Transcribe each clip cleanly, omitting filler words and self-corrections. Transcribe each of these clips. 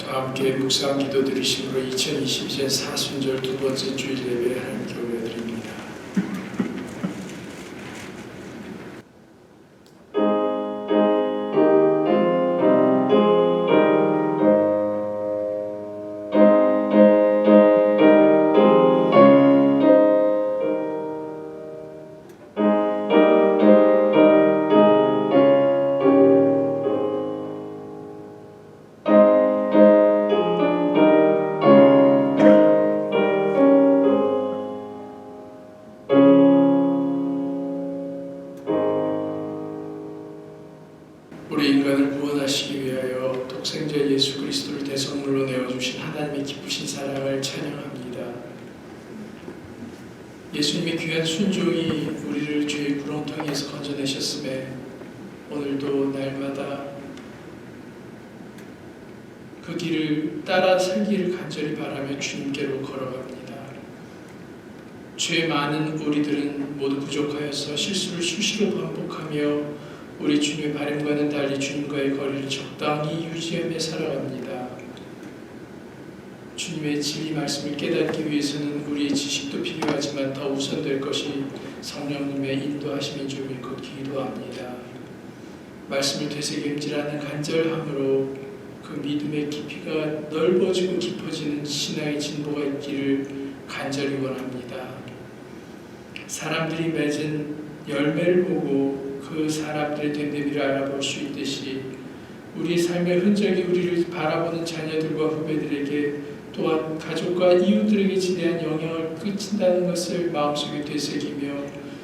저와 함께 묵상 기도 드리심으로 2022년 사순절 두 번째 주일 예배 하나님께 올려드립니다. 우리 인간을 구원하시기 위하여 독생자 예수 그리스도를 대성물로 내어주신 하나님의 기쁘신 사랑을 찬양합니다. 예수님의 귀한 순종이 우리를 죄의 구렁텅이에서 건져내셨음에 오늘도 날마다 그 길을 따라 살기를 간절히 바라며 주님께로 걸어갑니다. 죄 많은 우리들은 모두 부족하여서 실수를 수시로 반복하며 우리 주님의 바람과는 달리 주님과의 거리를 적당히 유지하며 살아갑니다. 주님의 진리 말씀을 깨닫기 위해서는 우리의 지식도 필요하지만 더 우선될 것이 성령님의 인도하심인 줄 믿고 기도합니다. 말씀을 되새김질하는 간절함으로 그 믿음의 깊이가 넓어지고 깊어지는 신앙의 진보가 있기를 간절히 원합니다. 사람들이 맺은 열매를 보고 그 사람들의 됨됨이를 알아볼 수 있듯이 우리 삶의 흔적이 우리를 바라보는 자녀들과 후배들에게 또한 가족과 이웃들에게 지대한 영향을 끼친다는 것을 마음속에 되새기며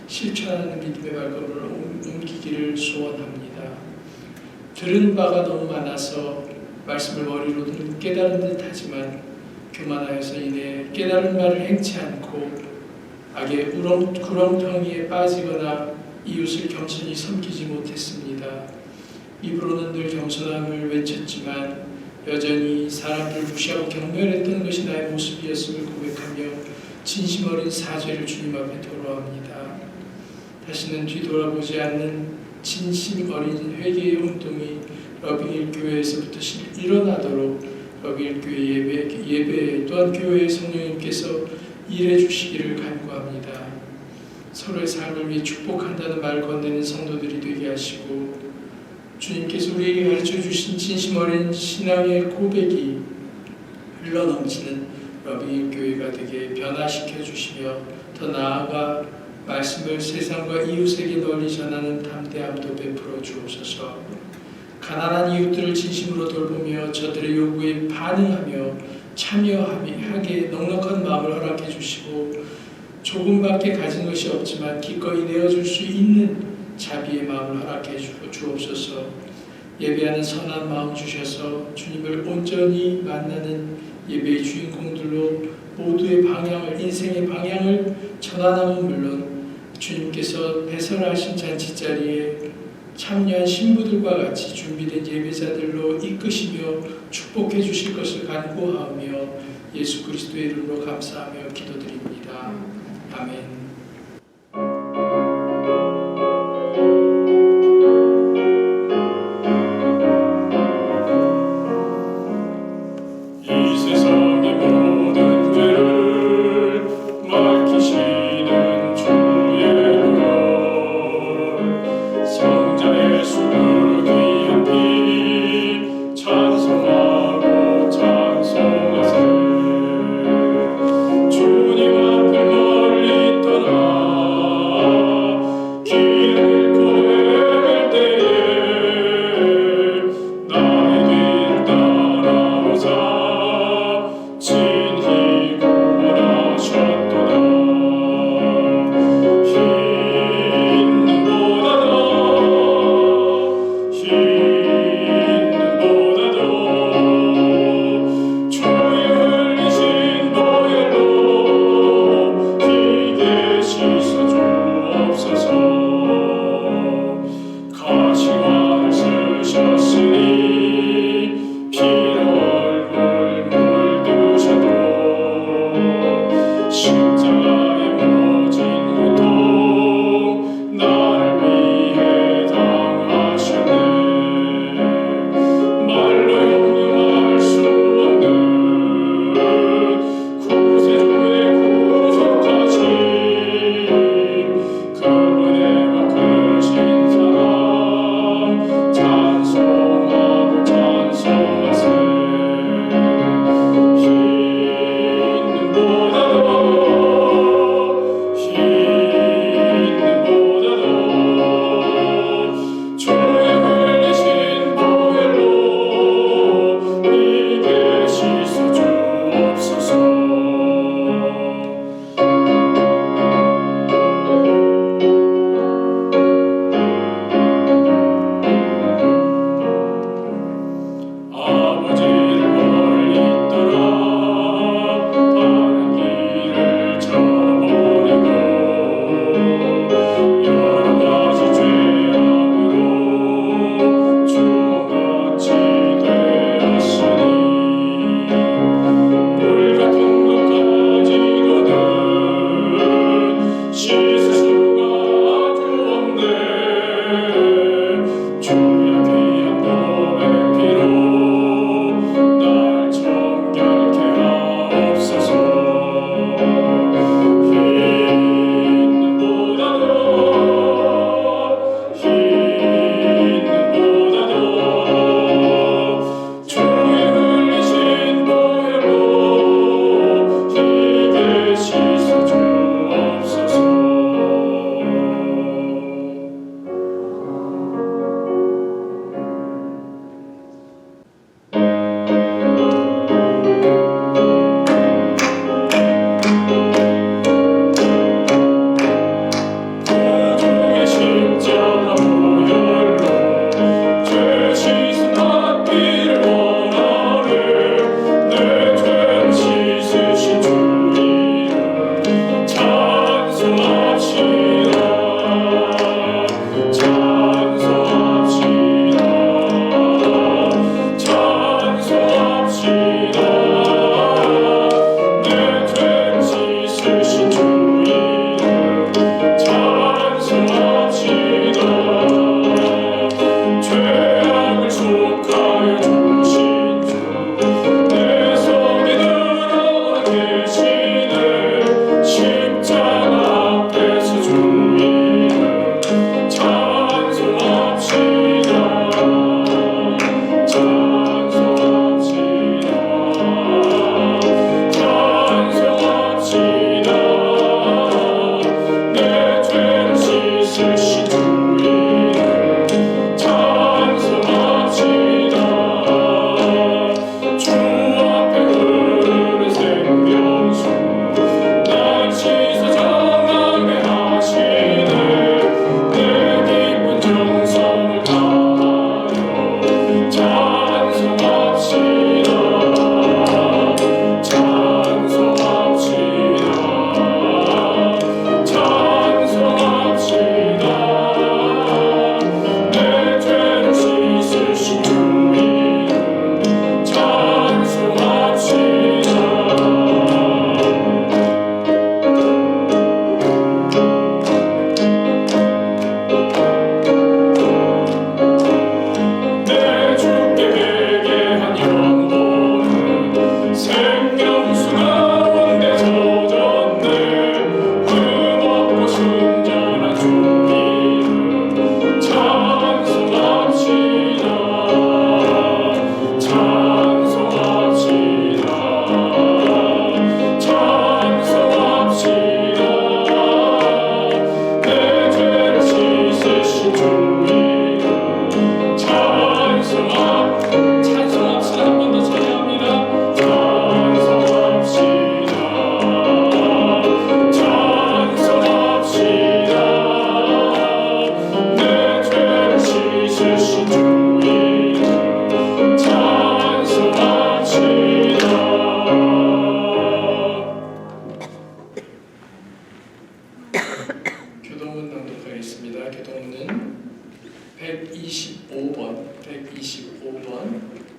실천하는 믿음의 발걸음을 옮기기를 소원합니다. 들은 바가 너무 많아서 말씀을 머리로는 깨달은 듯 하지만 교만하여서 인해 깨달은 바를 행치 않고 악의 구렁텅이에 빠지거나 이웃을 겸손히 섬기지 못했습니다. 입으로는 늘 겸손함을 외쳤지만 여전히 사람들을 무시하고 경멸했던 것이 나의 모습이었음을 고백하며 진심 어린 사죄를 주님 앞에 토로합니다. 다시는 뒤돌아보지 않는 진심 어린 회개의 운동이 러빙힐 교회에서부터 일어나도록 러빙힐 교회 예배 또한 교회의 성령님께서 일해 주시기를 간구합니다. 서로의 삶을 위해 축복한다는 말을 건네는 성도들이 되게 하시고 주님께서 우리에게 가르쳐 주신 진심 어린 신앙의 고백이 흘러넘치는 러빙힐 교회가 되게 변화시켜 주시며 더 나아가 말씀을 세상과 이웃에게 널리 전하는 담대함도 베풀어 주옵소서. 가난한 이웃들을 진심으로 돌보며 저들의 요구에 반응하며 참여하게 넉넉한 마음을 허락해 주시고 조금밖에 가진 것이 없지만 기꺼이 내어줄 수 있는 자비의 마음을 허락해 주옵소서. 예배하는 선한 마음 주셔서 주님을 온전히 만나는 예배의 주인공들로 모두의 방향을, 인생의 방향을 전환함은 물론 주님께서 배설하신 잔치자리에 참여한 신부들과 같이 준비된 예배자들로 이끄시며 축복해 주실 것을 간구하며 예수 그리스도의 이름으로 감사하며 기도드립니다. 아멘. 주님 앞에 멀리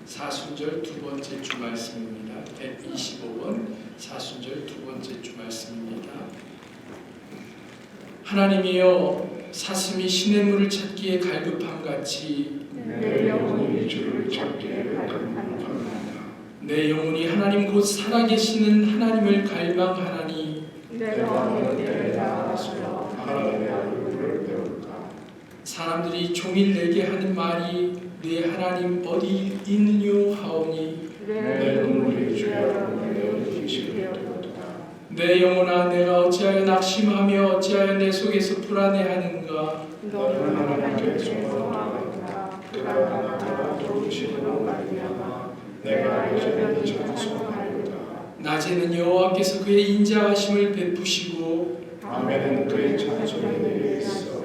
사순절 두 번째 주 말씀입니다. 125번 사순절 두 번째 주 말씀입니다. 하나님이여, 사슴이 시냇물을 찾기에 갈급함같이 내 영혼이 주를 찾기에 갈급하노라. 내 영혼이 하나님 곧 살아계시는 하나님을 갈망하나니 내가 어디에 나가서 하나님의 얼굴을 배울까. 사람들이 종일 내게 하는 말이 내 하나님 어디 있느뇨 하오니 내 눈물이 주여 내 기식이 되었도다. 내 영혼아, 내가 어찌하여 낙심하며 어찌하여 내 속에서 불안해하는가. 너는 하나님께 죄송하오나 그가 나타나 도우시므로 말미암아 내가 여전히 찬송하리로다. 낮에는 여호와께서 그의 인자하심을 베푸시고 밤에는 그의 찬송이 내게 있어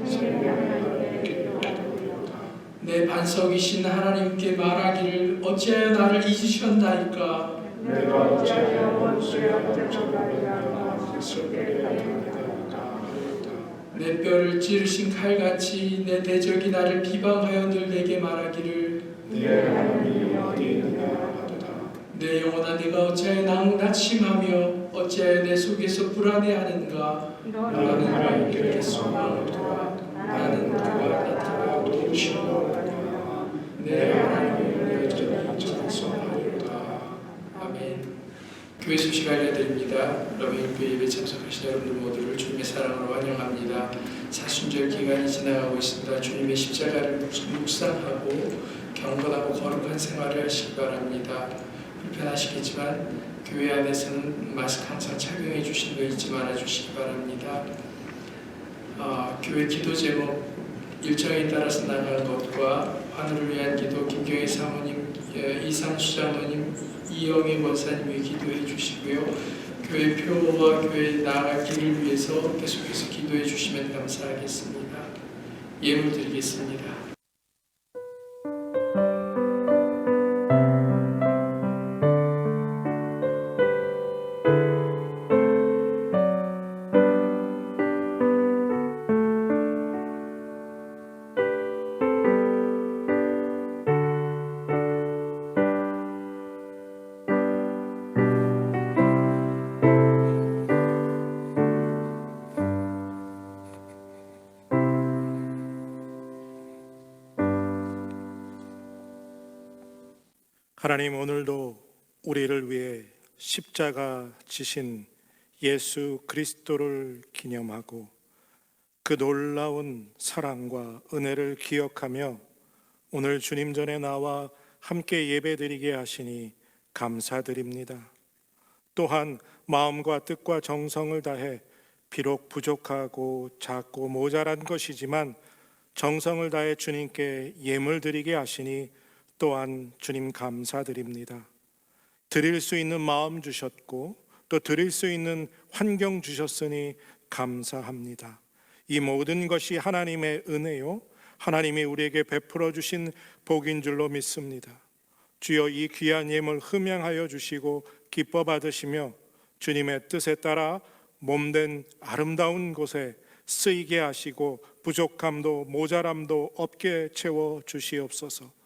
생명의 하나님께 기도하리로다. 내 반석이신 하나님께 말하기를 어찌하여 나를 잊으셨나이까. 내가 어찌하여 원수의 앞에서 말미암아 슬프게 하였나이까. 내 뼈를 찌르신 칼같이 내 대적이 나를 비방하여 늘 내게 말하기를 네 하나님이 어디 있느냐 하도다. 내 영혼아, 내가 어찌하여 낙심하며 어찌하여 내 속에서 불안해하는가? 너는 하나님께 소망을 두라. 나는 그가 나타나 도우시려니와 내 하나님을 여전히 찬송하리로다. 아멘. 교회 소식 알려드립니다. 러빙교회 예배 참석하신 여러분들 모두를 주님의 사랑으로 환영합니다. 사순절 기간이 지나가고 있습니다. 주님의 십자가를 묵상하고 경건하고 거룩한 생활을 하시기 바랍니다. 불편하시겠지만 교회 안에서는 마스크 항상 착용해 주시는 거 잊지 말아 주시기 바랍니다. 교회 기도 제목 일정에 따라서 나가는 것과 환우를 위한 기도 김경희 사모님, 이상수 장로님, 이영희 권사님이 기도해 주시고요. 교회 표와 교회 나아갈 길을 위해서 계속해서 기도해 주시면 감사하겠습니다. 예물 드리겠습니다. 하나님, 오늘도 우리를 위해 십자가 지신 예수 그리스도를 기념하고 그 놀라운 사랑과 은혜를 기억하며 오늘 주님 전에 나와 함께 예배드리게 하시니 감사드립니다. 또한 마음과 뜻과 정성을 다해 비록 부족하고 작고 모자란 것이지만 정성을 다해 주님께 예물 드리게 하시니 또한 주님 감사드립니다. 드릴 수 있는 마음 주셨고 또 드릴 수 있는 환경 주셨으니 감사합니다. 이 모든 것이 하나님의 은혜요, 하나님이 우리에게 베풀어 주신 복인 줄로 믿습니다. 주여, 이 귀한 예물 흠양하여 주시고 기뻐 받으시며 주님의 뜻에 따라 몸된 아름다운 곳에 쓰이게 하시고 부족함도 모자람도 없게 채워 주시옵소서.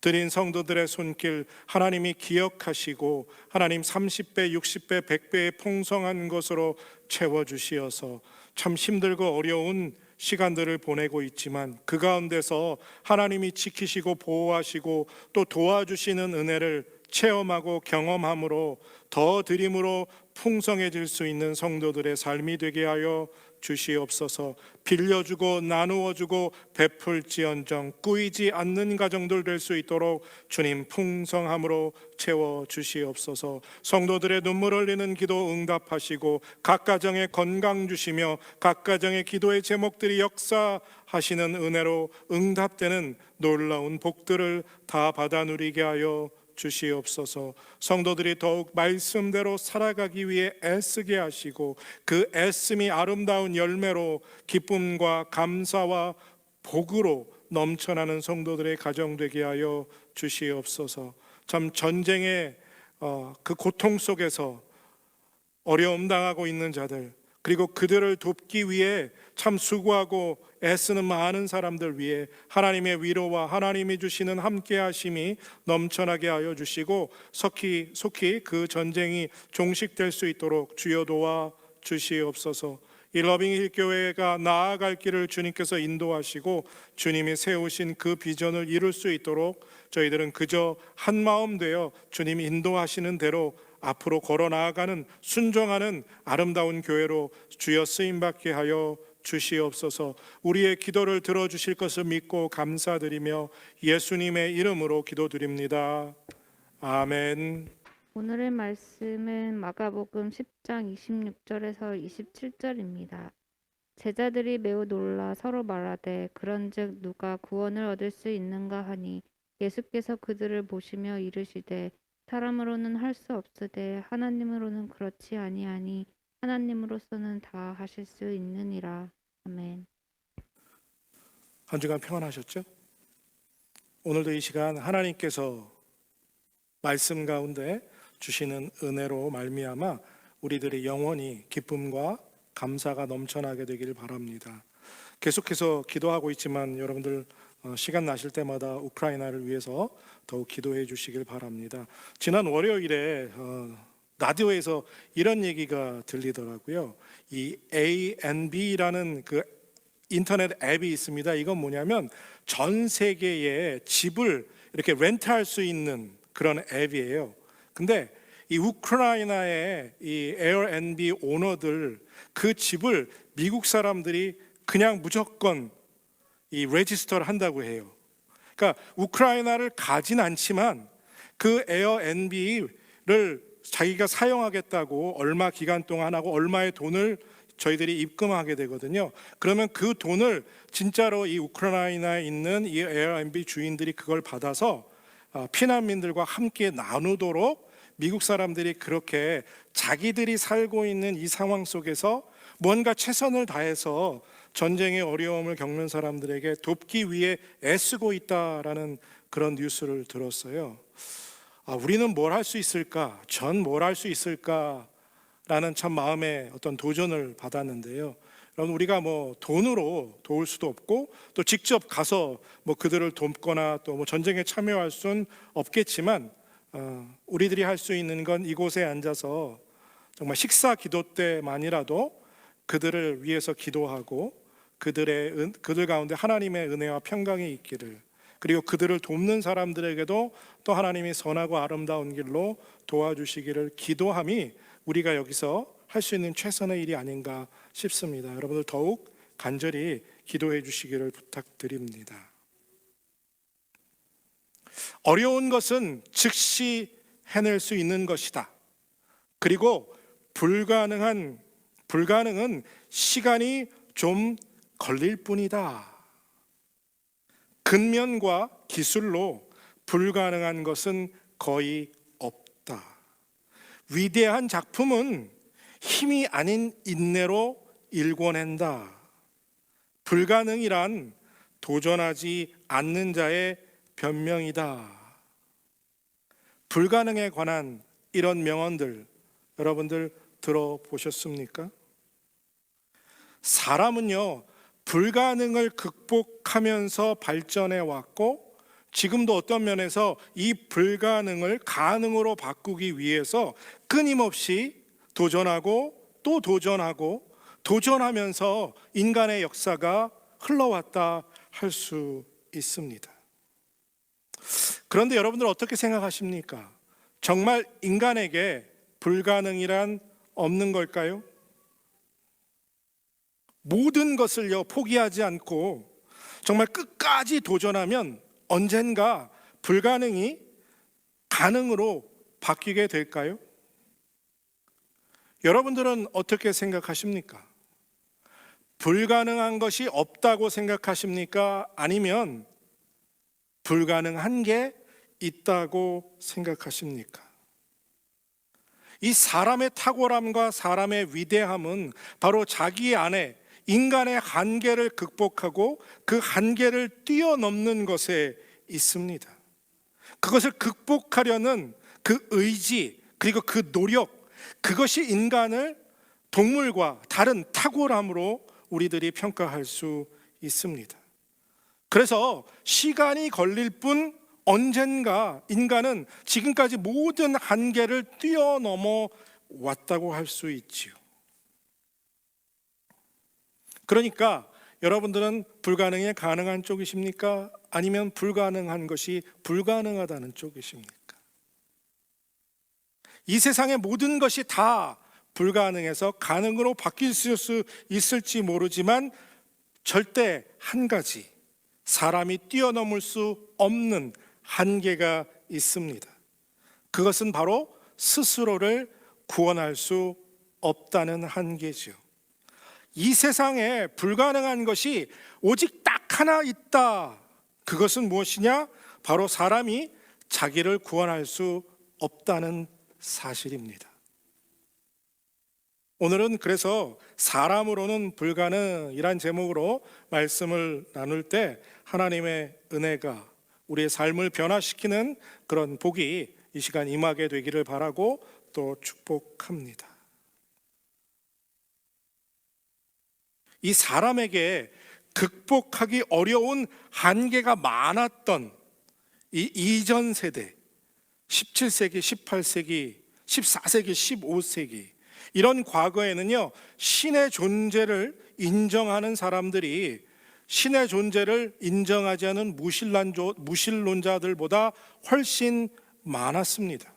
드린 성도들의 손길 하나님이 기억하시고 하나님 30배, 60배, 100배의 풍성한 것으로 채워주시어서 참 힘들고 어려운 시간들을 보내고 있지만 그 가운데서 하나님이 지키시고 보호하시고 또 도와주시는 은혜를 체험하고 경험함으로 더 드림으로 풍성해질 수 있는 성도들의 삶이 되게 하여 주시옵소서. 빌려주고 나누어주고 베풀지언정 꾸이지 않는 가정들 될 수 있도록 주님 풍성함으로 채워주시옵소서. 성도들의 눈물 흘리는 기도 응답하시고 각 가정에 건강 주시며 각 가정의 기도의 제목들이 역사하시는 은혜로 응답되는 놀라운 복들을 다 받아 누리게 하여 주시옵소서. 성도들이 더욱 말씀대로 살아가기 위해 애쓰게 하시고 그 애씀이 아름다운 열매로 기쁨과 감사와 복으로 넘쳐나는 성도들의 가정 되게 하여 주시옵소서. 참 전쟁의 그 고통 속에서 어려움 당하고 있는 자들, 그리고 그들을 돕기 위해 참 수고하고 애쓰는 많은 사람들 위해 하나님의 위로와 하나님이 주시는 함께 하심이 넘쳐나게 하여 주시고 속히 그 전쟁이 종식될 수 있도록 주여 도와 주시옵소서. 이 러빙힐 교회가 나아갈 길을 주님께서 인도하시고 주님이 세우신 그 비전을 이룰 수 있도록 저희들은 그저 한 마음 되어 주님이 인도하시는 대로 앞으로 걸어 나아가는 순종하는 아름다운 교회로 주여 쓰임받게 하여 주시옵소서. 우리의 기도를 들어주실 것을 믿고 감사드리며 예수님의 이름으로 기도드립니다. 아멘. 오늘의 말씀은 마가복음 10장 26절에서 27절입니다. 제자들이 매우 놀라 서로 말하되 그런즉 누가 구원을 얻을 수 있는가 하니 예수께서 그들을 보시며 이르시되 사람으로는 할 수 없으되 하나님으로는 그렇지 아니하니 하나님으로서는 다 하실 수 있느니라. 아멘. 한 주간 평안하셨죠? 오늘도 이 시간 하나님께서 말씀 가운데 주시는 은혜로 말미암아 우리들의 영원히 기쁨과 감사가 넘쳐나게 되기를 바랍니다. 계속해서 기도하고 있지만 여러분들 시간 나실 때마다 우크라이나를 위해서 더욱 기도해 주시길 바랍니다. 지난 월요일에 라디오에서 이런 얘기가 들리더라고요. 이 A&B라는 그 인터넷 앱이 있습니다. 이건 뭐냐면 전 세계에 집을 이렇게 렌트할 수 있는 그런 앱이에요. 근데 이 우크라이나의 이 에어앤비 오너들 그 집을 미국 사람들이 그냥 무조건 이 레지스터를 한다고 해요. 그러니까 우크라이나를 가진 않지만 그 에어앤비를 자기가 사용하겠다고 얼마 기간 동안 하고 얼마의 돈을 저희들이 입금하게 되거든요. 그러면 그 돈을 진짜로 이 우크라이나에 있는 이 에어앤비 주인들이 그걸 받아서 피난민들과 함께 나누도록 미국 사람들이 그렇게 자기들이 살고 있는 이 상황 속에서 뭔가 최선을 다해서 전쟁의 어려움을 겪는 사람들에게 돕기 위해 애쓰고 있다라는 그런 뉴스를 들었어요. 우리는 뭘 할 수 있을까? 전 뭘 할 수 있을까? 라는 참 마음의 어떤 도전을 받았는데요. 여러분, 우리가 뭐 돈으로 도울 수도 없고 또 직접 가서 뭐 그들을 돕거나 또 뭐 전쟁에 참여할 수는 없겠지만 우리들이 할 수 있는 건 이곳에 앉아서 정말 식사 기도 때만이라도 그들을 위해서 기도하고 그들 가운데 하나님의 은혜와 평강이 있기를, 그리고 그들을 돕는 사람들에게도 또 하나님이 선하고 아름다운 길로 도와주시기를 기도함이 우리가 여기서 할 수 있는 최선의 일이 아닌가 싶습니다. 여러분들 더욱 간절히 기도해 주시기를 부탁드립니다. 어려운 것은 즉시 해낼 수 있는 것이다. 그리고 불가능은 시간이 좀 걸릴 뿐이다. 근면과 기술로 불가능한 것은 거의 없다. 위대한 작품은 힘이 아닌 인내로 일궈낸다. 불가능이란 도전하지 않는 자의 변명이다. 불가능에 관한 이런 명언들 여러분들 들어보셨습니까? 사람은요, 불가능을 극복하면서 발전해 왔고 지금도 어떤 면에서 이 불가능을 가능으로 바꾸기 위해서 끊임없이 도전하고 또 도전하고 도전하면서 인간의 역사가 흘러왔다 할 수 있습니다. 그런데 여러분들 어떻게 생각하십니까? 정말 인간에게 불가능이란 없는 걸까요? 모든 것을요 포기하지 않고 정말 끝까지 도전하면 언젠가 불가능이 가능으로 바뀌게 될까요? 여러분들은 어떻게 생각하십니까? 불가능한 것이 없다고 생각하십니까? 아니면 불가능한 게 있다고 생각하십니까? 이 사람의 탁월함과 사람의 위대함은 바로 자기 안에 인간의 한계를 극복하고 그 한계를 뛰어넘는 것에 있습니다. 그것을 극복하려는 그 의지 그리고 그 노력, 그것이 인간을 동물과 다른 탁월함으로 우리들이 평가할 수 있습니다. 그래서 시간이 걸릴 뿐 언젠가 인간은 지금까지 모든 한계를 뛰어넘어 왔다고 할 수 있지요. 그러니까 여러분들은 불가능에 가능한 쪽이십니까? 아니면 불가능한 것이 불가능하다는 쪽이십니까? 이 세상의 모든 것이 다 불가능해서 가능으로 바뀔 수 있을지 모르지만 절대 한 가지, 사람이 뛰어넘을 수 없는 한계가 있습니다. 그것은 바로 스스로를 구원할 수 없다는 한계죠. 이 세상에 불가능한 것이 오직 딱 하나 있다. 그것은 무엇이냐? 바로 사람이 자기를 구원할 수 없다는 사실입니다. 오늘은 그래서 사람으로는 불가능이란 제목으로 말씀을 나눌 때 하나님의 은혜가 우리의 삶을 변화시키는 그런 복이 이 시간 임하게 되기를 바라고 또 축복합니다. 이 사람에게 극복하기 어려운 한계가 많았던 이 이전 세대, 17세기, 18세기 14세기, 15세기 이런 과거에는요, 신의 존재를 인정하는 사람들이 신의 존재를 인정하지 않은 무신론자들보다 훨씬 많았습니다.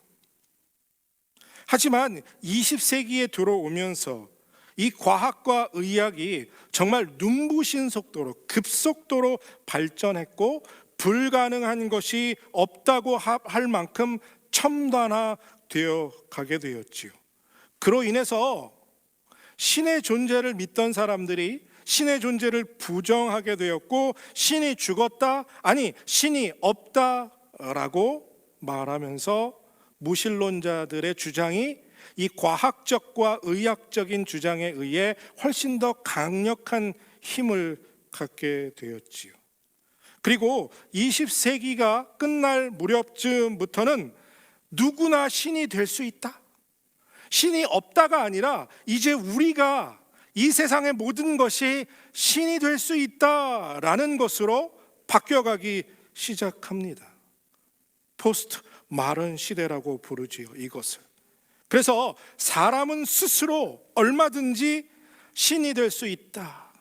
하지만 20세기에 들어오면서 이 과학과 의학이 정말 눈부신 속도로, 급속도로 발전했고 불가능한 것이 없다고 할 만큼 첨단화되어 가게 되었지요. 그로 인해서 신의 존재를 믿던 사람들이 신의 존재를 부정하게 되었고, 신이 죽었다, 아니 신이 없다라고 말하면서 무신론자들의 주장이 이 과학적과 의학적인 주장에 의해 훨씬 더 강력한 힘을 갖게 되었지요. 그리고 20세기가 끝날 무렵쯤부터는 누구나 신이 될 수 있다, 신이 없다가 아니라 이제 우리가 이 세상의 모든 것이 신이 될 수 있다라는 것으로 바뀌어가기 시작합니다. 포스트 마른 시대라고 부르지요, 이것을. 그래서 사람은 스스로 얼마든지 신이 될 수 있다.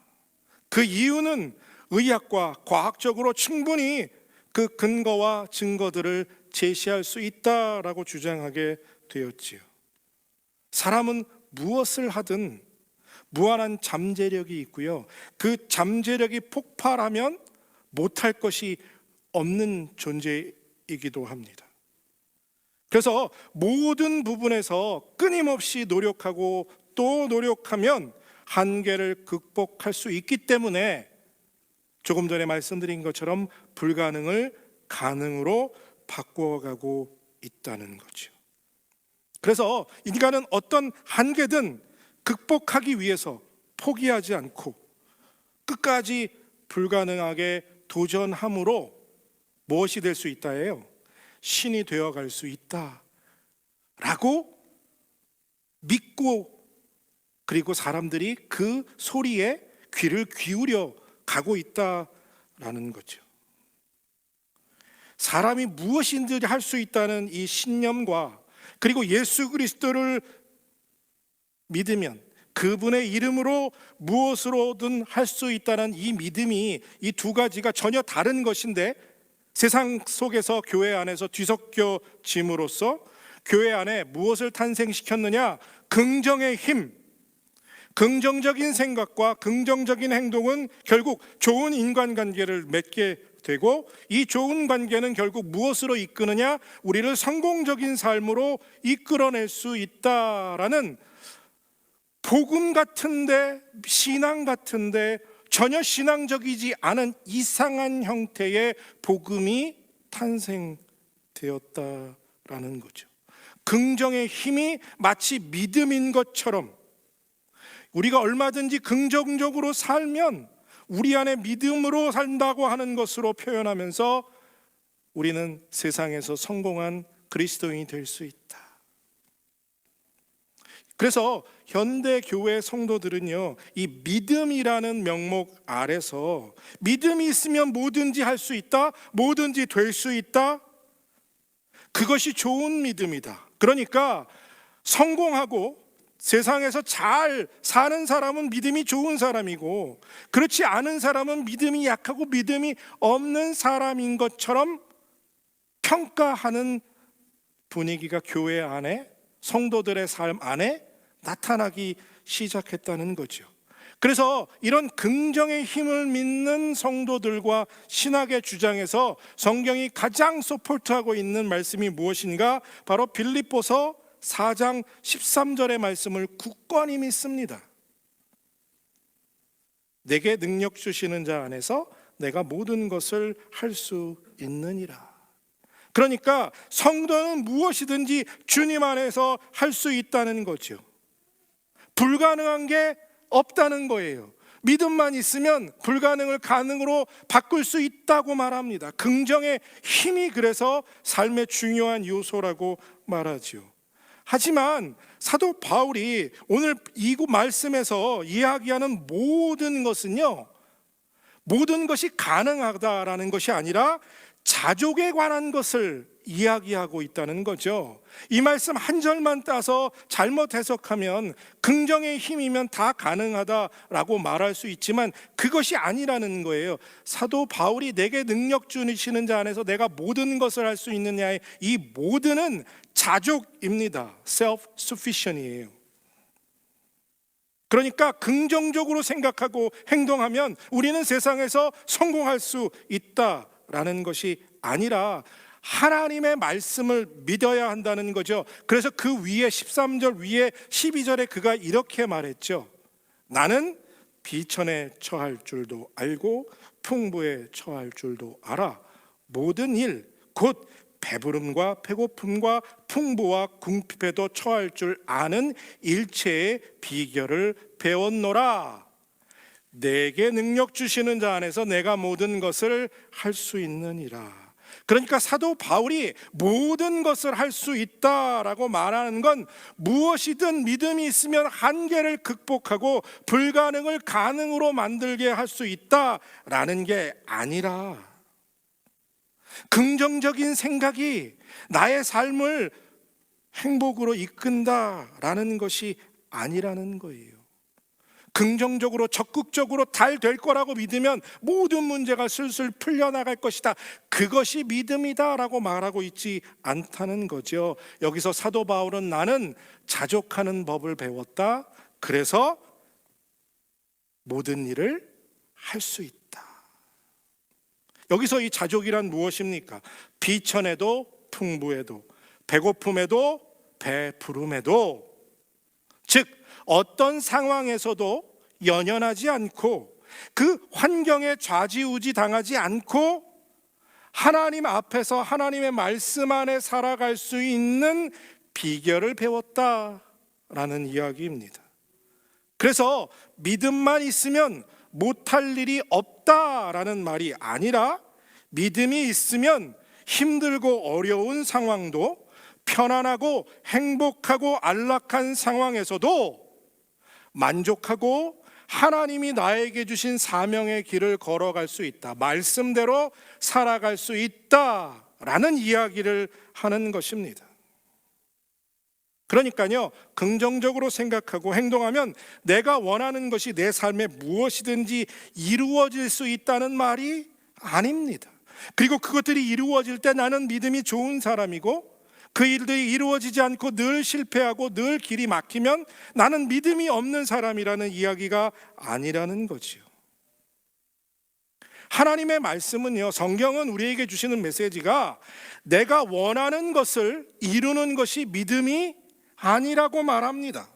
그 이유는 의학과 과학적으로 충분히 그 근거와 증거들을 제시할 수 있다라고 주장하게 되었지요. 사람은 무엇을 하든 무한한 잠재력이 있고요, 그 잠재력이 폭발하면 못할 것이 없는 존재이기도 합니다. 그래서 모든 부분에서 끊임없이 노력하고 또 노력하면 한계를 극복할 수 있기 때문에 조금 전에 말씀드린 것처럼 불가능을 가능으로 바꿔가고 있다는 거죠. 그래서 인간은 어떤 한계든 극복하기 위해서 포기하지 않고 끝까지 불가능하게 도전함으로 무엇이 될 수 있다예요? 신이 되어갈 수 있다라고 믿고, 그리고 사람들이 그 소리에 귀를 기울여 가고 있다라는 거죠. 사람이 무엇이든지 할 수 있다는 이 신념과, 그리고 예수 그리스도를 믿으면 그분의 이름으로 무엇으로든 할 수 있다는 이 믿음이, 이 두 가지가 전혀 다른 것인데 세상 속에서 교회 안에서 뒤섞여짐으로써 교회 안에 무엇을 탄생시켰느냐? 긍정의 힘, 긍정적인 생각과 긍정적인 행동은 결국 좋은 인간관계를 맺게 되고, 이 좋은 관계는 결국 무엇으로 이끄느냐? 우리를 성공적인 삶으로 이끌어낼 수 있다라는 복음 같은데, 신앙 같은데 전혀 신앙적이지 않은 이상한 형태의 복음이 탄생되었다라는 거죠. 긍정의 힘이 마치 믿음인 것처럼 우리가 얼마든지 긍정적으로 살면 우리 안에 믿음으로 산다고 하는 것으로 표현하면서 우리는 세상에서 성공한 그리스도인이 될 수 있다. 그래서 현대 교회 성도들은요, 이 믿음이라는 명목 아래서 믿음이 있으면 뭐든지 할 수 있다, 뭐든지 될 수 있다, 그것이 좋은 믿음이다. 그러니까 성공하고 세상에서 잘 사는 사람은 믿음이 좋은 사람이고, 그렇지 않은 사람은 믿음이 약하고 믿음이 없는 사람인 것처럼 평가하는 분위기가 교회 안에, 성도들의 삶 안에 나타나기 시작했다는 거죠. 그래서 이런 긍정의 힘을 믿는 성도들과 신학의 주장에서 성경이 가장 서포트하고 있는 말씀이 무엇인가? 바로 빌립보서 4장 13절의 말씀을 굳건히 믿습니다. 내게 능력 주시는 자 안에서 내가 모든 것을 할 수 있느니라. 그러니까 성도는 무엇이든지 주님 안에서 할 수 있다는 거죠. 불가능한 게 없다는 거예요. 믿음만 있으면 불가능을 가능으로 바꿀 수 있다고 말합니다. 긍정의 힘이 그래서 삶의 중요한 요소라고 말하죠. 하지만 사도 바울이 오늘 이 말씀에서 이야기하는 모든 것은요, 모든 것이 가능하다라는 것이 아니라 자족에 관한 것을 이야기하고 있다는 거죠. 이 말씀 한 절만 따서 잘못 해석하면 긍정의 힘이면 다 가능하다라고 말할 수 있지만 그것이 아니라는 거예요. 사도 바울이 내게 능력 주시는 자 안에서 내가 모든 것을 할 수 있느냐의 이 모든은 자족입니다. self-sufficient이에요. 그러니까 긍정적으로 생각하고 행동하면 우리는 세상에서 성공할 수 있다라는 것이 아니라 하나님의 말씀을 믿어야 한다는 거죠. 그래서 그 위에 13절 위에 12절에 그가 이렇게 말했죠. 나는 비천에 처할 줄도 알고 풍부에 처할 줄도 알아. 모든 일 곧 배부름과 배고픔과 풍부와 궁핍에도 처할 줄 아는 일체의 비결을 배웠노라. 내게 능력 주시는 자 안에서 내가 모든 것을 할 수 있느니라. 그러니까 사도 바울이 모든 것을 할 수 있다라고 말하는 건 무엇이든 믿음이 있으면 한계를 극복하고 불가능을 가능으로 만들게 할 수 있다라는 게 아니라 긍정적인 생각이 나의 삶을 행복으로 이끈다라는 것이 아니라는 거예요. 긍정적으로 적극적으로 잘 될 거라고 믿으면 모든 문제가 슬슬 풀려나갈 것이다. 그것이 믿음이다라고 말하고 있지 않다는 거죠. 여기서 사도 바울은 나는 자족하는 법을 배웠다. 그래서 모든 일을 할 수 있다. 여기서 이 자족이란 무엇입니까? 비천에도 풍부에도 배고픔에도 배부름에도, 즉 어떤 상황에서도 연연하지 않고 그 환경에 좌지우지 당하지 않고 하나님 앞에서 하나님의 말씀 안에 살아갈 수 있는 비결을 배웠다라는 이야기입니다. 그래서 믿음만 있으면 못할 일이 없다라는 말이 아니라 믿음이 있으면 힘들고 어려운 상황도 편안하고 행복하고 안락한 상황에서도 만족하고 하나님이 나에게 주신 사명의 길을 걸어갈 수 있다. 말씀대로 살아갈 수 있다라는 이야기를 하는 것입니다. 그러니까요, 긍정적으로 생각하고 행동하면 내가 원하는 것이 내 삶에 무엇이든지 이루어질 수 있다는 말이 아닙니다. 그리고 그것들이 이루어질 때 나는 믿음이 좋은 사람이고 그 일들이 이루어지지 않고 늘 실패하고 늘 길이 막히면 나는 믿음이 없는 사람이라는 이야기가 아니라는 거지요. 하나님의 말씀은요, 성경은 우리에게 주시는 메시지가 내가 원하는 것을 이루는 것이 믿음이 아니라고 말합니다.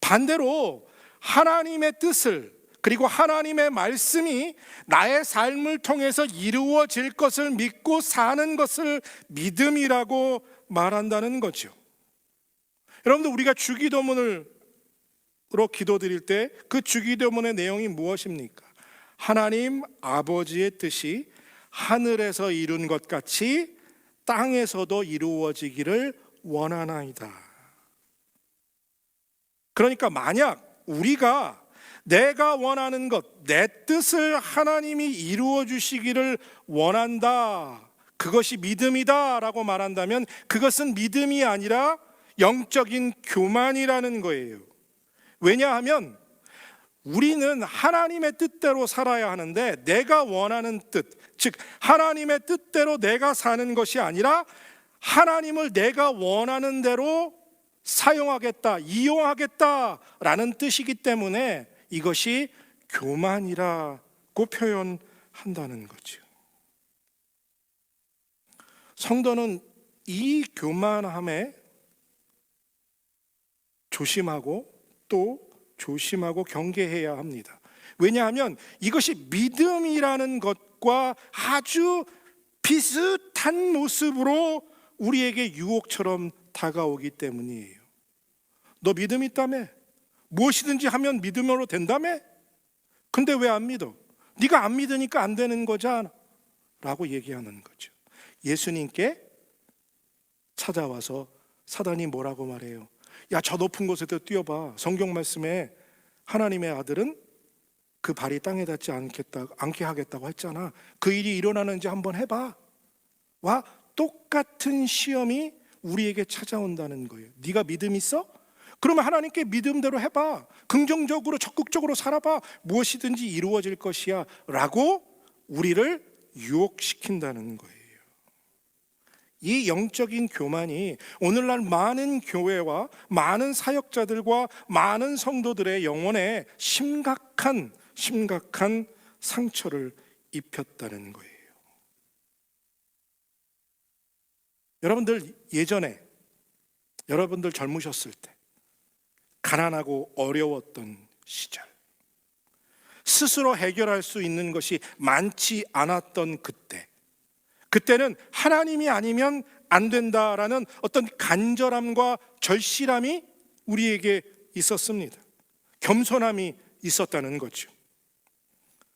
반대로 하나님의 뜻을 그리고 하나님의 말씀이 나의 삶을 통해서 이루어질 것을 믿고 사는 것을 믿음이라고 말한다는 거죠. 여러분들, 우리가 주기도문으로 기도드릴 때 그 주기도문의 내용이 무엇입니까? 하나님 아버지의 뜻이 하늘에서 이룬 것 같이 땅에서도 이루어지기를 원하나이다. 그러니까 만약 우리가 내가 원하는 것, 내 뜻을 하나님이 이루어 주시기를 원한다, 그것이 믿음이다 라고 말한다면 그것은 믿음이 아니라 영적인 교만이라는 거예요. 왜냐하면 우리는 하나님의 뜻대로 살아야 하는데 내가 원하는 뜻, 즉 하나님의 뜻대로 내가 사는 것이 아니라 하나님을 내가 원하는 대로 사용하겠다, 이용하겠다라는 뜻이기 때문에 이것이 교만이라고 표현한다는 거죠. 성도는 이 교만함에 조심하고 또 조심하고 경계해야 합니다. 왜냐하면 이것이 믿음이라는 것과 아주 비슷한 모습으로 우리에게 유혹처럼 다가오기 때문이에요. 너 믿음 있다며? 무엇이든지 하면 믿음으로 된다며? 근데 왜 안 믿어? 네가 안 믿으니까 안 되는 거잖아 라고 얘기하는 거죠. 예수님께 찾아와서 사단이 뭐라고 말해요? 야, 저 높은 곳에도 뛰어봐. 성경 말씀에 하나님의 아들은 그 발이 땅에 닿지 않게 하겠다고 했잖아. 그 일이 일어나는지 한번 해봐. 똑같은 시험이 우리에게 찾아온다는 거예요. 네가 믿음 있어? 그러면 하나님께 믿음대로 해봐. 긍정적으로 적극적으로 살아봐. 무엇이든지 이루어질 것이야 라고 우리를 유혹시킨다는 거예요. 이 영적인 교만이 오늘날 많은 교회와 많은 사역자들과 많은 성도들의 영혼에 심각한 상처를 입혔다는 거예요. 여러분들 예전에 여러분들 젊으셨을 때 가난하고 어려웠던 시절, 스스로 해결할 수 있는 것이 많지 않았던 그때는 하나님이 아니면 안 된다라는 어떤 간절함과 절실함이 우리에게 있었습니다. 겸손함이 있었다는 거죠.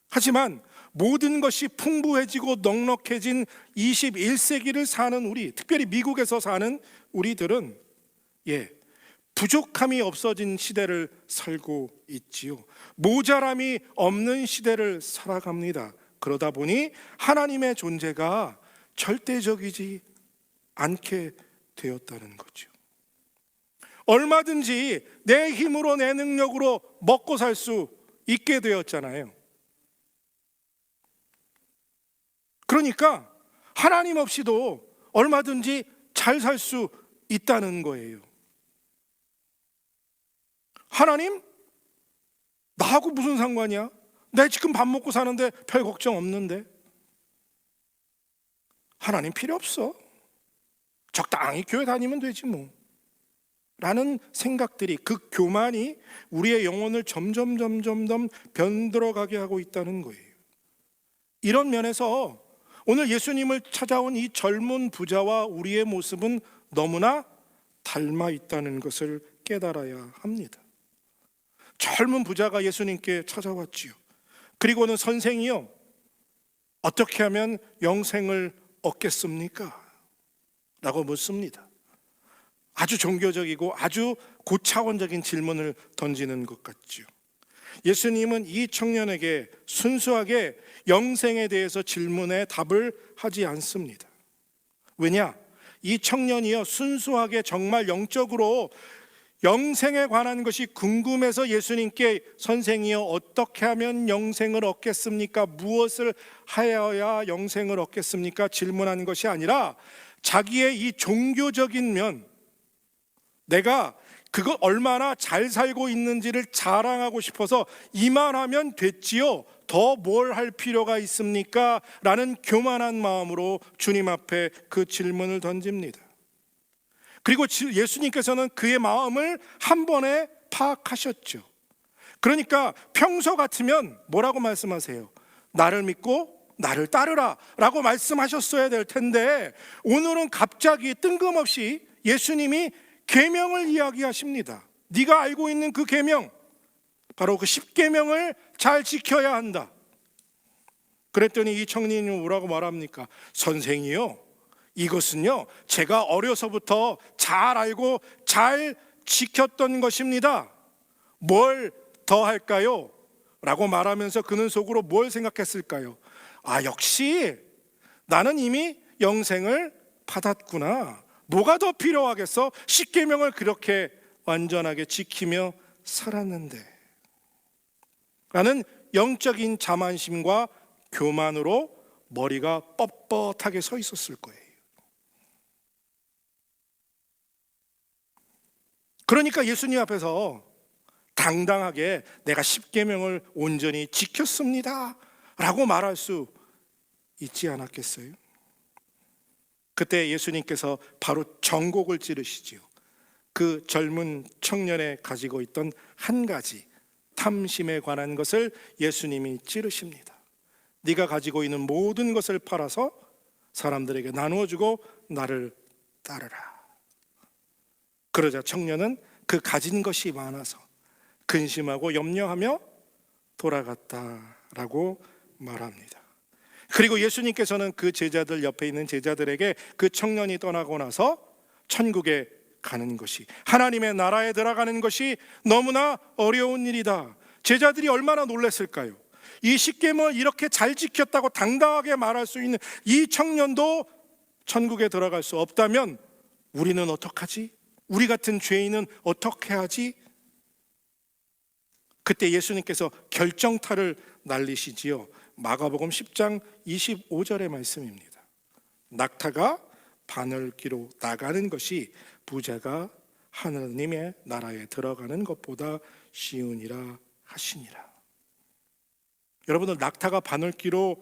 하지만 모든 것이 풍부해지고 넉넉해진 21세기를 사는 우리, 특별히 미국에서 사는 우리들은 부족함이 없어진 시대를 살고 있지요. 모자람이 없는 시대를 살아갑니다. 그러다 보니 하나님의 존재가 절대적이지 않게 되었다는 거죠. 얼마든지 내 힘으로 내 능력으로 먹고 살 수 있게 되었잖아요. 그러니까 하나님 없이도 얼마든지 잘 살 수 있다는 거예요. 하나님? 나하고 무슨 상관이야? 내 지금 밥 먹고 사는데 별 걱정 없는데. 하나님 필요 없어. 적당히 교회 다니면 되지 뭐. 라는 생각들이, 그 교만이 우리의 영혼을 점점 변들어가게 하고 있다는 거예요. 이런 면에서 오늘 예수님을 찾아온 이 젊은 부자와 우리의 모습은 너무나 닮아 있다는 것을 깨달아야 합니다. 젊은 부자가 예수님께 찾아왔지요. 그리고는 선생이요, 어떻게 하면 영생을 얻겠습니까? 라고 묻습니다. 아주 종교적이고 아주 고차원적인 질문을 던지는 것 같죠. 예수님은 이 청년에게 순수하게 영생에 대해서 질문에 답을 하지 않습니다. 왜냐? 이 청년이요, 순수하게 정말 영적으로 영생에 관한 것이 궁금해서 예수님께 선생이여 어떻게 하면 영생을 얻겠습니까? 무엇을 하여야 영생을 얻겠습니까? 질문한 것이 아니라 자기의 이 종교적인 면, 내가 그거 얼마나 잘 살고 있는지를 자랑하고 싶어서 이만하면 됐지요, 더 뭘 할 필요가 있습니까? 라는 교만한 마음으로 주님 앞에 그 질문을 던집니다. 그리고 예수님께서는 그의 마음을 한 번에 파악하셨죠. 그러니까 평소 같으면 뭐라고 말씀하세요? 나를 믿고 나를 따르라 라고 말씀하셨어야 될 텐데, 오늘은 갑자기 뜬금없이 예수님이 계명을 이야기하십니다. 네가 알고 있는 그 계명, 바로 그 10계명을 잘 지켜야 한다. 그랬더니 이 청년이 뭐라고 말합니까? 선생이요, 이것은요 제가 어려서부터 잘 알고 잘 지켰던 것입니다. 뭘 더 할까요? 라고 말하면서 그는 속으로 뭘 생각했을까요? 아, 역시 나는 이미 영생을 받았구나. 뭐가 더 필요하겠어? 10계명을 그렇게 완전하게 지키며 살았는데. 라는 영적인 자만심과 교만으로 머리가 뻣뻣하게 서 있었을 거예요. 그러니까 예수님 앞에서 당당하게 내가 10계명을 온전히 지켰습니다 라고 말할 수 있지 않았겠어요? 그때 예수님께서 바로 정곡을 찌르시지요. 그 젊은 청년에 가지고 있던 한 가지 탐심에 관한 것을 예수님이 찌르십니다. 네가 가지고 있는 모든 것을 팔아서 사람들에게 나누어주고 나를 따르라. 그러자 청년은 그 가진 것이 많아서 근심하고 염려하며 돌아갔다라고 말합니다. 그리고 예수님께서는 그 제자들, 옆에 있는 제자들에게 그 청년이 떠나고 나서 천국에 가는 것이, 하나님의 나라에 들어가는 것이 너무나 어려운 일이다. 제자들이 얼마나 놀랐을까요? 이 10계명을 이렇게 잘 지켰다고 당당하게 말할 수 있는 이 청년도 천국에 들어갈 수 없다면 우리는 어떡하지? 우리 같은 죄인은 어떻게 하지? 그때 예수님께서 결정타를 날리시지요. 마가복음 10장 25절의 말씀입니다. 낙타가 바늘기로 나가는 것이 부자가 하느님의 나라에 들어가는 것보다 쉬우니라 하시니라. 여러분들, 낙타가 바늘기로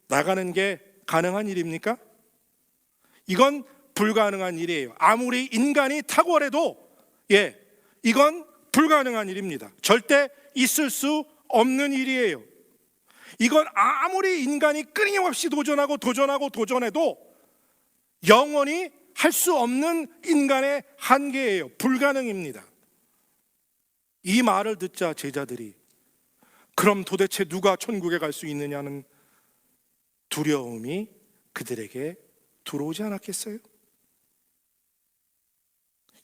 나가는 게 가능한 일입니까? 이건 불가능한 일이에요. 아무리 인간이 탁월해도 이건 불가능한 일입니다. 절대 있을 수 없는 일이에요. 이건 아무리 인간이 끊임없이 도전해도 영원히 할 수 없는 인간의 한계예요. 불가능입니다. 이 말을 듣자 제자들이 그럼 도대체 누가 천국에 갈 수 있느냐는 두려움이 그들에게 들어오지 않았겠어요?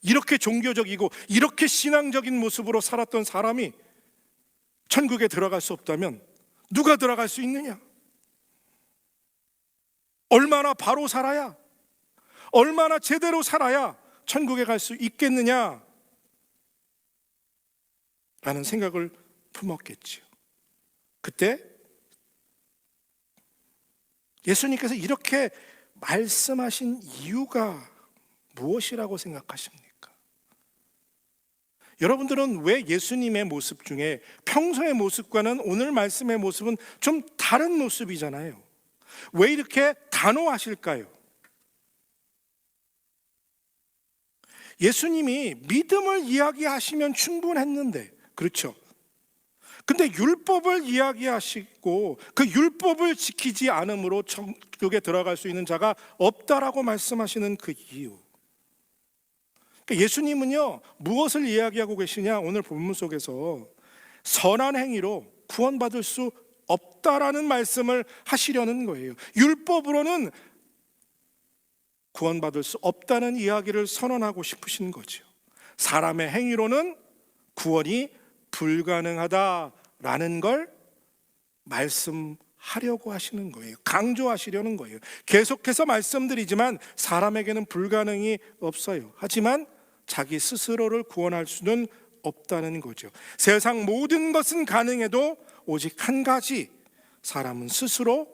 이렇게 종교적이고 이렇게 신앙적인 모습으로 살았던 사람이 천국에 들어갈 수 없다면 누가 들어갈 수 있느냐? 얼마나 바로 살아야, 얼마나 제대로 살아야 천국에 갈 수 있겠느냐? 라는 생각을 품었겠지요. 그때 예수님께서 이렇게 말씀하신 이유가 무엇이라고 생각하십니까? 여러분들은 왜 예수님의 모습 중에 평소의 모습과는 오늘 말씀의 모습은 좀 다른 모습이잖아요. 왜 이렇게 단호하실까요? 예수님이 믿음을 이야기하시면 충분했는데, 그렇죠? 근데 율법을 이야기하시고 그 율법을 지키지 않음으로 천국에 들어갈 수 있는 자가 없다라고 말씀하시는 그 이유, 그러니까 예수님은요 무엇을 이야기하고 계시냐? 오늘 본문 속에서 선한 행위로 구원받을 수 없다라는 말씀을 하시려는 거예요. 율법으로는 구원받을 수 없다는 이야기를 선언하고 싶으신 거죠. 사람의 행위로는 구원이 불가능하다라는 걸 말씀하려고 하시는 거예요. 강조하시려는 거예요. 계속해서 말씀드리지만 사람에게는 불가능이 없어요. 하지만 자기 스스로를 구원할 수는 없다는 거죠. 세상 모든 것은 가능해도 오직 한 가지, 사람은 스스로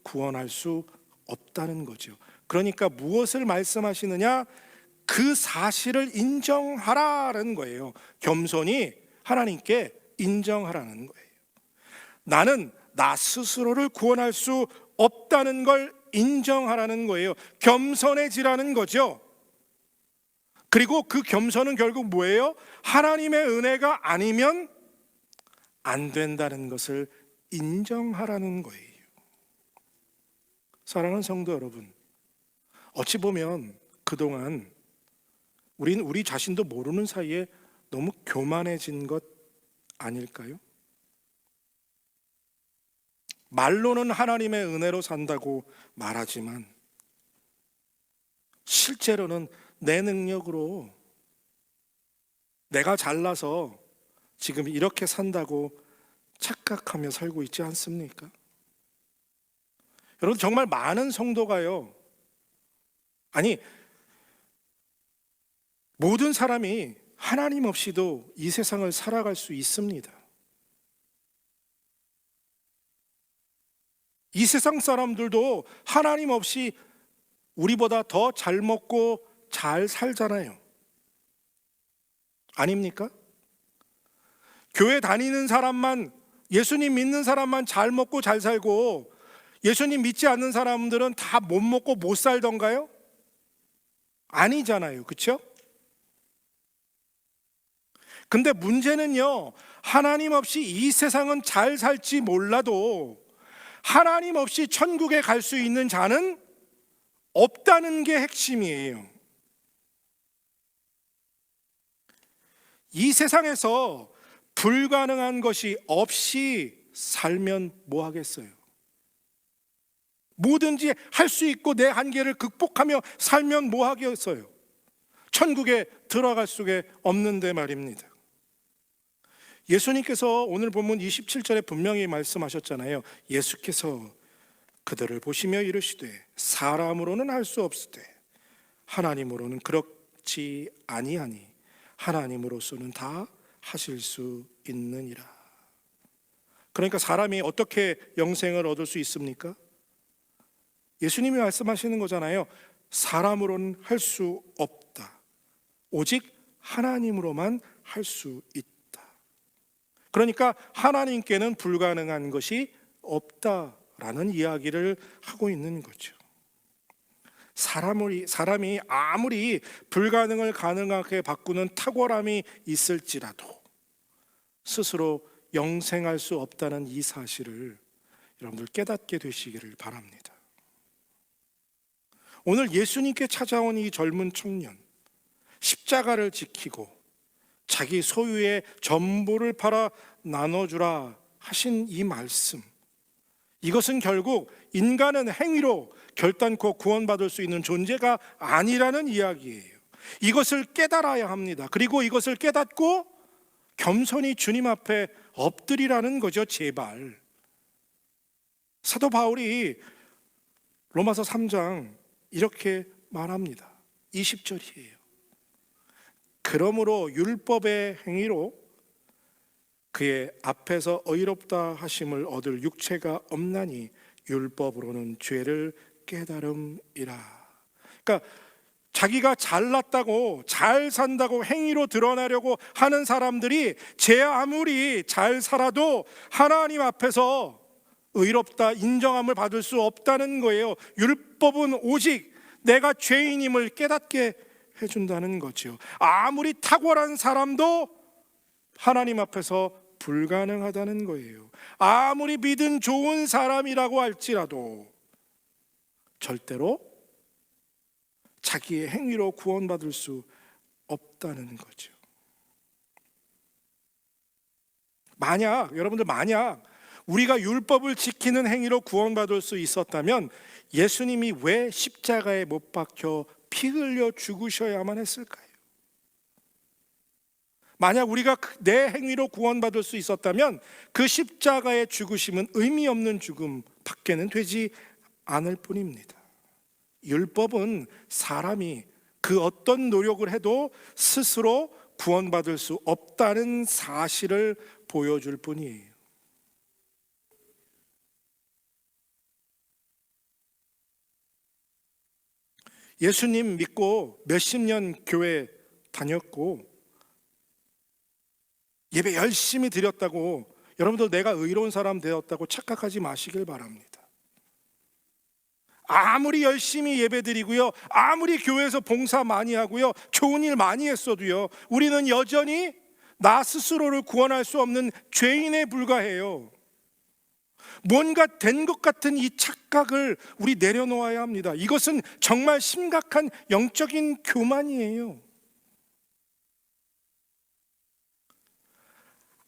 구원할 수 없다는 거죠. 그러니까 무엇을 말씀하시느냐? 그 사실을 인정하라는 거예요. 겸손히 하나님께 인정하라는 거예요. 나는 나 스스로를 구원할 수 없다는 걸 인정하라는 거예요. 겸손해지라는 거죠. 그리고 그 겸손은 결국 뭐예요? 하나님의 은혜가 아니면 안 된다는 것을 인정하라는 거예요. 사랑하는 성도 여러분, 어찌 보면 그동안 우리는 우리 자신도 모르는 사이에 너무 교만해진 것 아닐까요? 말로는 하나님의 은혜로 산다고 말하지만 실제로는 내 능력으로 내가 잘나서 지금 이렇게 산다고 착각하며 살고 있지 않습니까? 여러분, 정말 많은 성도가요, 아니 모든 사람이 하나님 없이도 이 세상을 살아갈 수 있습니다. 이 세상 사람들도 하나님 없이 우리보다 더 잘 먹고 잘 살잖아요. 아닙니까? 교회 다니는 사람만, 예수님 믿는 사람만 잘 먹고 잘 살고 예수님 믿지 않는 사람들은 다 못 먹고 못 살던가요? 아니잖아요. 그렇죠? 근데 문제는요, 하나님 없이 이 세상은 잘 살지 몰라도 하나님 없이 천국에 갈 수 있는 자는 없다는 게 핵심이에요. 이 세상에서 불가능한 것이 없이 살면 뭐 하겠어요? 뭐든지 할 수 있고 내 한계를 극복하며 살면 뭐 하겠어요? 천국에 들어갈 수가 없는데 말입니다. 예수님께서 오늘 본문 27절에 분명히 말씀하셨잖아요. 예수께서 그들을 보시며 이르시되 사람으로는 할 수 없으되 하나님으로는 그렇지 아니하니 하나님으로서는 다 하실 수 있느니라. 그러니까 사람이 어떻게 영생을 얻을 수 있습니까? 예수님이 말씀하시는 거잖아요. 사람으로는 할 수 없다. 오직 하나님으로만 할 수 있다. 그러니까 하나님께는 불가능한 것이 없다라는 이야기를 하고 있는 거죠. 사람이 아무리 불가능을 가능하게 바꾸는 탁월함이 있을지라도 스스로 영생할 수 없다는 이 사실을 여러분들 깨닫게 되시기를 바랍니다. 오늘 예수님께 찾아온 이 젊은 청년, 십자가를 지키고 자기 소유의 전부를 팔아 나눠주라 하신 이 말씀, 이것은 결국 인간은 행위로 결단코 구원받을 수 있는 존재가 아니라는 이야기예요. 이것을 깨달아야 합니다. 그리고 이것을 깨닫고 겸손히 주님 앞에 엎드리라는 거죠. 제발. 사도 바울이 로마서 3장 이렇게 말합니다. 20절이에요. 그러므로 율법의 행위로 그의 앞에서 의롭다 하심을 얻을 육체가 없나니 율법으로는 죄를 깨달음이라. 그러니까 자기가 잘났다고 잘 산다고 행위로 드러나려고 하는 사람들이 제 아무리 잘 살아도 하나님 앞에서 의롭다 인정함을 받을 수 없다는 거예요. 율법은 오직 내가 죄인임을 깨닫게 해준다는 거죠. 아무리 탁월한 사람도 하나님 앞에서 불가능하다는 거예요. 아무리 믿음 좋은 사람이라고 할지라도 절대로 자기의 행위로 구원받을 수 없다는 거죠. 만약 우리가 율법을 지키는 행위로 구원받을 수 있었다면 예수님이 왜 십자가에 못 박혀 피 흘려 죽으셔야만 했을까요? 만약 우리가 내 행위로 구원받을 수 있었다면 그 십자가의 죽으심은 의미 없는 죽음 밖에는 되지 않을 뿐입니다. 율법은 사람이 그 어떤 노력을 해도 스스로 구원받을 수 없다는 사실을 보여줄 뿐이에요. 예수님 믿고 몇십 년 교회 다녔고 예배 열심히 드렸다고 여러분들 내가 의로운 사람 되었다고 착각하지 마시길 바랍니다. 아무리 열심히 예배드리고요, 아무리 교회에서 봉사 많이 하고요, 좋은 일 많이 했어도요, 우리는 여전히 나 스스로를 구원할 수 없는 죄인에 불과해요. 뭔가 된 것 같은 이 착각을 우리 내려놓아야 합니다. 이것은 정말 심각한 영적인 교만이에요.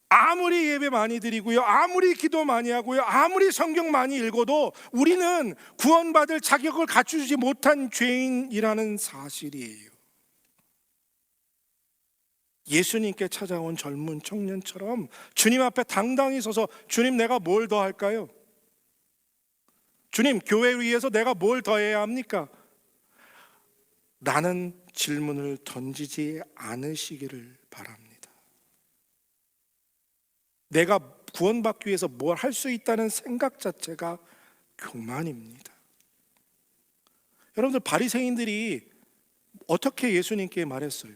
아무리 예배 많이 드리고요, 아무리 기도 많이 하고요, 아무리 성경 많이 읽어도 우리는 구원받을 자격을 갖추지 못한 죄인이라는 사실이에요. 예수님께 찾아온 젊은 청년처럼 주님 앞에 당당히 서서 주님, 내가 뭘 더 할까요? 주님, 교회 위해서 내가 뭘 더 해야 합니까? 라는 질문을 던지지 않으시기를 바랍니다. 내가 구원받기 위해서 뭘 할 수 있다는 생각 자체가 교만입니다. 여러분들, 바리새인들이 어떻게 예수님께 말했어요?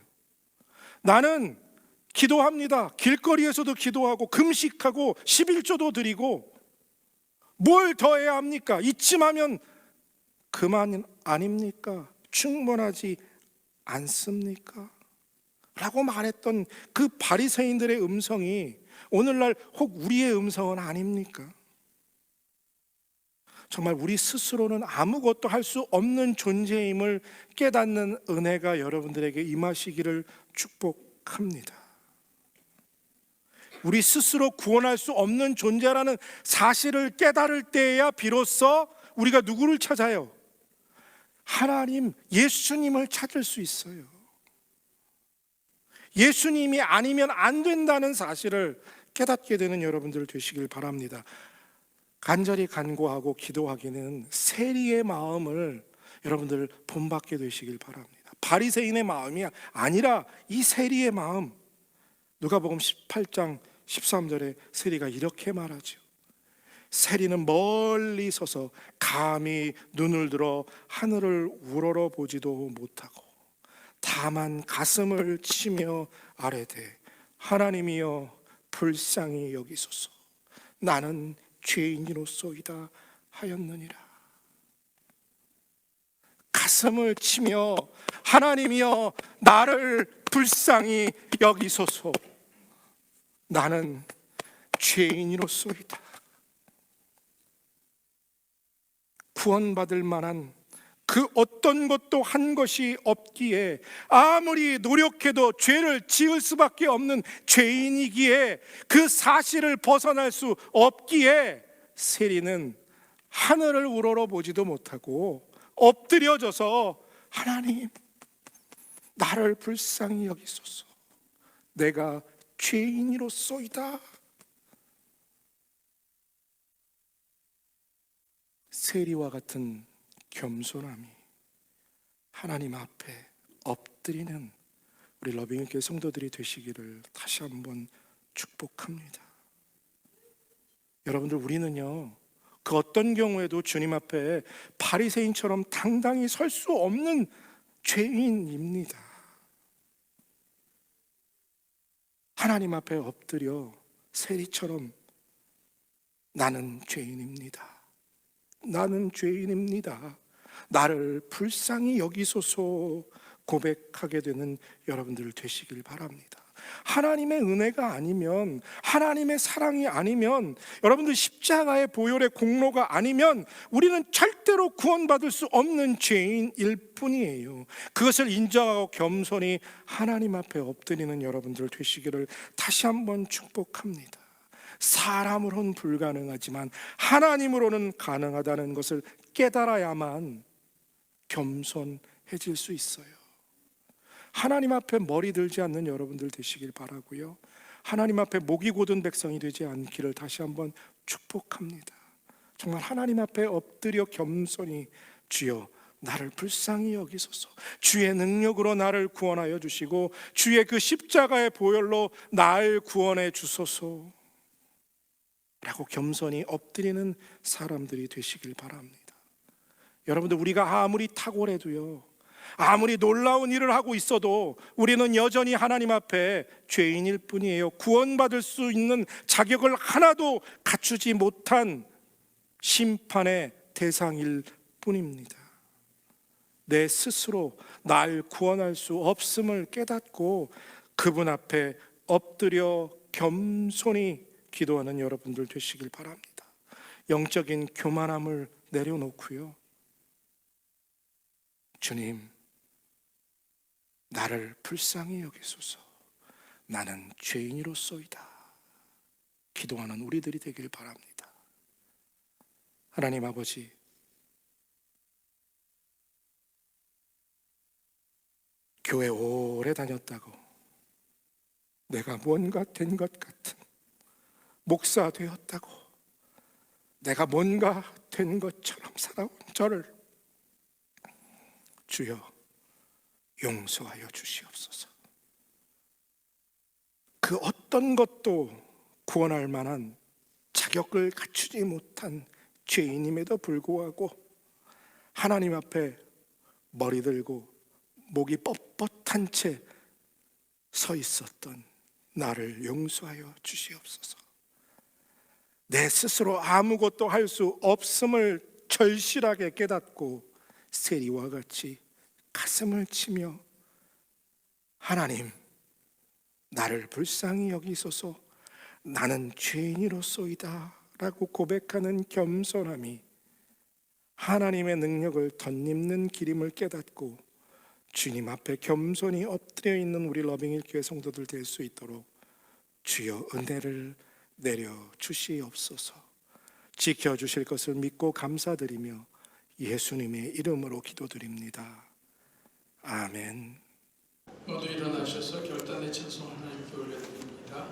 나는 기도합니다. 길거리에서도 기도하고 금식하고 11조도 드리고 뭘 더 해야 합니까? 이쯤하면 그만 아닙니까? 충분하지 않습니까? 라고 말했던 그 바리새인들의 음성이 오늘날 혹 우리의 음성은 아닙니까? 정말 우리 스스로는 아무것도 할 수 없는 존재임을 깨닫는 은혜가 여러분들에게 임하시기를 축복합니다. 우리 스스로 구원할 수 없는 존재라는 사실을 깨달을 때야 비로소 우리가 누구를 찾아요? 하나님, 예수님을 찾을 수 있어요. 예수님이 아니면 안 된다는 사실을 깨닫게 되는 여러분들 되시길 바랍니다. 간절히 간구하고 기도하기는 세리의 마음을 여러분들 본받게 되시길 바랍니다. 바리새인의 마음이 아니라 이 세리의 마음. 누가복음 18장 13절에 세리가 이렇게 말하죠. 세리는 멀리 서서 감히 눈을 들어 하늘을 우러러 보지도 못하고 다만 가슴을 치며 아뢰되 하나님이여 불쌍히 여기소서 나는 죄인이로소이다 하였느니라. 가슴을 치며 하나님이여 나를 불쌍히 여기소서 나는 죄인이로소이다. 구원받을 만한 그 어떤 것도 한 것이 없기에 아무리 노력해도 죄를 지을 수밖에 없는 죄인이기에 그 사실을 벗어날 수 없기에 세리는 하늘을 우러러 보지도 못하고 엎드려져서 하나님 나를 불쌍히 여기소서 내가 죄인이로소이다. 세리와 같은 겸손함이 하나님 앞에 엎드리는 우리 러빙교회 성도들이 되시기를 다시 한번 축복합니다. 여러분들 우리는요 그 어떤 경우에도 주님 앞에 바리새인처럼 당당히 설 수 없는 죄인입니다. 하나님 앞에 엎드려 세리처럼 나는 죄인입니다. 나는 죄인입니다. 나를 불쌍히 여기소서 고백하게 되는 여러분들 되시길 바랍니다. 하나님의 은혜가 아니면 하나님의 사랑이 아니면 여러분들 십자가의 보혈의 공로가 아니면 우리는 절대로 구원받을 수 없는 죄인일 뿐이에요. 그것을 인정하고 겸손히 하나님 앞에 엎드리는 여러분들 되시기를 다시 한번 축복합니다. 사람으로는 불가능하지만 하나님으로는 가능하다는 것을 깨달아야만 겸손해질 수 있어요. 하나님 앞에 머리 들지 않는 여러분들 되시길 바라고요. 하나님 앞에 목이 곧은 백성이 되지 않기를 다시 한번 축복합니다. 정말 하나님 앞에 엎드려 겸손히 주여 나를 불쌍히 여기소서 주의 능력으로 나를 구원하여 주시고 주의 그 십자가의 보혈로 나를 구원해 주소서 라고 겸손히 엎드리는 사람들이 되시길 바랍니다. 여러분들 우리가 아무리 탁월해도요 아무리 놀라운 일을 하고 있어도 우리는 여전히 하나님 앞에 죄인일 뿐이에요. 구원받을 수 있는 자격을 하나도 갖추지 못한 심판의 대상일 뿐입니다. 내 스스로 날 구원할 수 없음을 깨닫고 그분 앞에 엎드려 겸손히 기도하는 여러분들 되시길 바랍니다. 영적인 교만함을 내려놓고요 주님 나를 불쌍히 여기소서 나는 죄인이로소이다 기도하는 우리들이 되길 바랍니다. 하나님 아버지 교회 오래 다녔다고 내가 뭔가 된 것 같은 목사 되었다고 내가 뭔가 된 것처럼 살아온 저를 주여 용서하여 주시옵소서. 그 어떤 것도 구원할 만한 자격을 갖추지 못한 죄인임에도 불구하고 하나님 앞에 머리 들고 목이 뻣뻣한 채 서 있었던 나를 용서하여 주시옵소서. 내 스스로 아무것도 할 수 없음을 절실하게 깨닫고 세리와 같이 가슴을 치며 하나님 나를 불쌍히 여기소서 나는 죄인이로소이다 라고 고백하는 겸손함이 하나님의 능력을 덧입는 길임을 깨닫고 주님 앞에 겸손히 엎드려 있는 우리 러빙힐 교회 성도들 될 수 있도록 주여 은혜를 내려 주시옵소서. 지켜주실 것을 믿고 감사드리며 예수님의 이름으로 기도드립니다. 아멘. 모두 일어나셔서 결단의 찬송 하나님께 올려드립니다.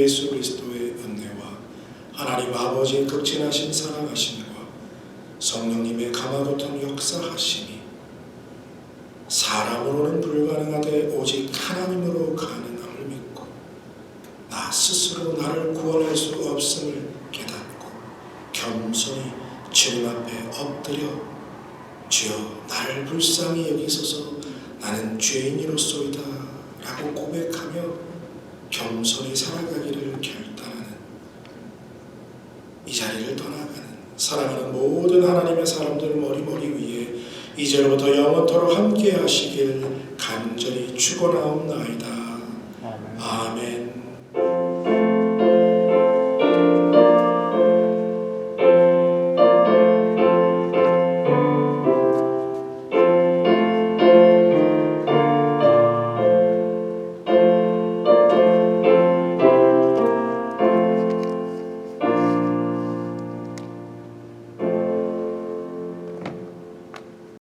예수 그리스도의 은혜와 하나님 아버지의 극진하신 사랑하심과 성령님의 감화로운 역사하심이 사람으로는 불가능하되 오직 하나님으로 가능함을 믿고 나 스스로 나를 구원할 수 없음을 깨닫고 겸손히 주님 앞에 엎드려 주여 나를 불쌍히 여기소서 나는 죄인이로소이다 라고 고백하며 겸손히 살아가기를 결단하는 이 자리를 떠나가는 사랑하는 모든 하나님의 사람들 머리 위에 이제로부터 영원토록 함께 하시길 간절히 축원하옵나이다.